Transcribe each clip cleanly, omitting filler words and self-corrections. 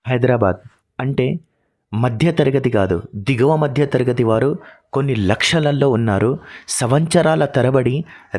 హైదరాబాద్ అంటే మధ్య తరగతి కాదు, దిగువ మధ్య తరగతి వారు కొన్ని లక్షలల్లో ఉన్నారు. సంవత్సరాల తరబడి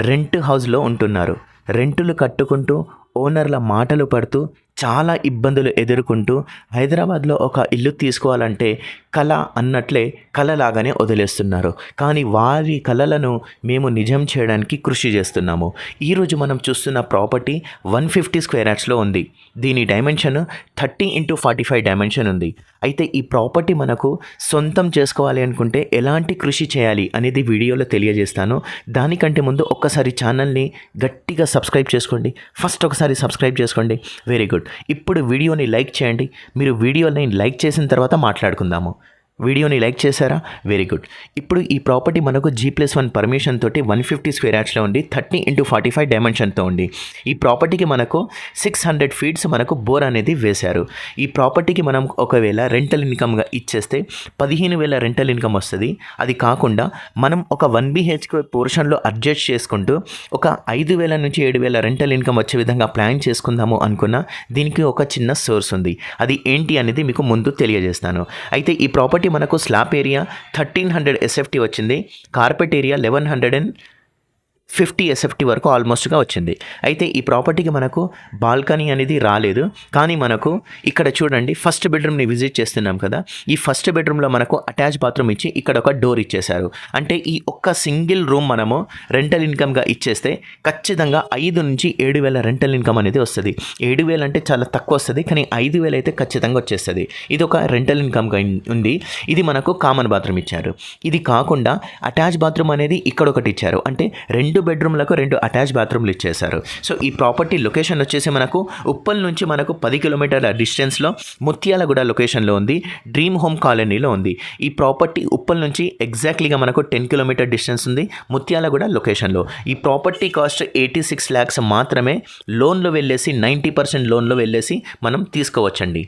రెంట్ హౌస్లో ఉంటున్నారు. రెంటులు కట్టుకుంటూ ఓనర్ల మాటలు పడుతూ చాలా ఇబ్బందులు ఎదుర్కొంటూ హైదరాబాద్లో ఒక ఇల్లు తీసుకోవాలంటే కళ అన్నట్లే కళలాగానే వదిలేస్తున్నారు. కానీ వారి కళలను మేము నిజం చేయడానికి కృషి చేస్తున్నాము. ఈరోజు మనం చూస్తున్న ప్రాపర్టీ 150 స్క్వేర్ యార్డ్స్లో ఉంది. దీని డైమెన్షన్ 30x45 డైమెన్షన్ ఉంది. అయితే ఈ ప్రాపర్టీ మనకు సొంతం చేసుకోవాలి అనుకుంటే ఎలాంటి కృషి చేయాలి అనేది వీడియోలో తెలియజేస్తాను. దానికంటే ముందు ఒక్కసారి ఛానల్ని గట్టిగా సబ్స్క్రైబ్ చేసుకోండి. ఫస్ట్ ఒకసారి సబ్స్క్రైబ్ చేసుకోండి. Very good. ఇప్పుడు వీడియోని లైక్ చేయండి. మీరు వీడియోని లైక్ చేసిన తర్వాత మాట్లాడుకుందాము. వీడియోని లైక్ చేశారా? Very good. ఇప్పుడు ఈ ప్రాపర్టీ మనకు G+1 పర్మిషన్ తోటి 150 స్క్వేర్ యార్డ్స్లో ఉంది. 30x45 డైమెన్షన్తో ఉంది. ఈ ప్రాపర్టీకి మనకు 600 ఫీట్స్ మనకు బోర్ అనేది వేశారు. ఈ ప్రాపర్టీకి మనం ఒకవేళ రెంటల్ ఇన్కమ్గా ఇచ్చేస్తే 15,000 రెంటల్ ఇన్కమ్ వస్తుంది. అది కాకుండా మనం ఒక 1 BHK పోర్షన్లో అడ్జస్ట్ చేసుకుంటూ ఒక 5,000 నుంచి 7,000 రెంటల్ ఇన్కమ్ వచ్చే విధంగా ప్లాన్ చేసుకుందాము అనుకున్నా దీనికి ఒక చిన్న సోర్స్ ఉంది. అది ఏంటి అనేది మీకు ముందు తెలియజేస్తాను. అయితే ఈ ప్రాపర్టీ మనకు స్లాబ్ ఏరియా 1300 SFT వచ్చింది. కార్పెట్ ఏరియా 1150 SFT వరకు ఆల్మోస్ట్గా వచ్చింది. అయితే ఈ ప్రాపర్టీకి మనకు బాల్కనీ అనేది రాలేదు. కానీ మనకు ఇక్కడ చూడండి, ఫస్ట్ బెడ్రూమ్ని విజిట్ చేస్తున్నాం కదా. ఈ ఫస్ట్ బెడ్రూమ్లో మనకు అటాచ్ బాత్రూమ్ ఇచ్చి ఇక్కడ ఒక డోర్ ఇచ్చేశారు. అంటే ఈ ఒక్క సింగిల్ రూమ్ మనము రెంటల్ ఇన్కమ్గా ఇచ్చేస్తే ఖచ్చితంగా 5 నుంచి 7,000 రెంటల్ ఇన్కమ్ అనేది వస్తుంది. 7,000 అంటే చాలా తక్కువ వస్తుంది, కానీ 5,000 అయితే ఖచ్చితంగా వచ్చేస్తుంది. ఇది ఒక రెంటల్ ఇన్కమ్గా ఉంది. ఇది మనకు కామన్ బాత్రూమ్ ఇచ్చారు. ఇది కాకుండా అటాచ్ బాత్రూమ్ అనేది ఇక్కడ ఒకటి ఇచ్చారు. అంటే 2 బెడ్రూమ్లకు 2 అటాచ్ బాత్రూమ్లు ఇచ్చేశారు. సో ఈ ప్రాపర్టీ లొకేషన్ వచ్చేసి మనకు ఉప్పల్ నుంచి మనకు 10 కిలోమీటర్ల డిస్టెన్స్లో ముత్యాలగూడ లొకేషన్లో ఉంది. డ్రీమ్ హోమ్ కాలనీలో ఉంది. ఈ ప్రాపర్టీ ఉప్పల్ నుంచి ఎగ్జాక్ట్లీగా మనకు 10 కిలోమీటర్ డిస్టెన్స్ ఉంది, ముత్యాలగూడ లొకేషన్లో. ఈ ప్రాపర్టీ కాస్ట్ 86 lakhs మాత్రమే. లోన్లో వెళ్ళేసి 90% లోన్లో వెళ్ళేసి మనం తీసుకోవచ్చండి.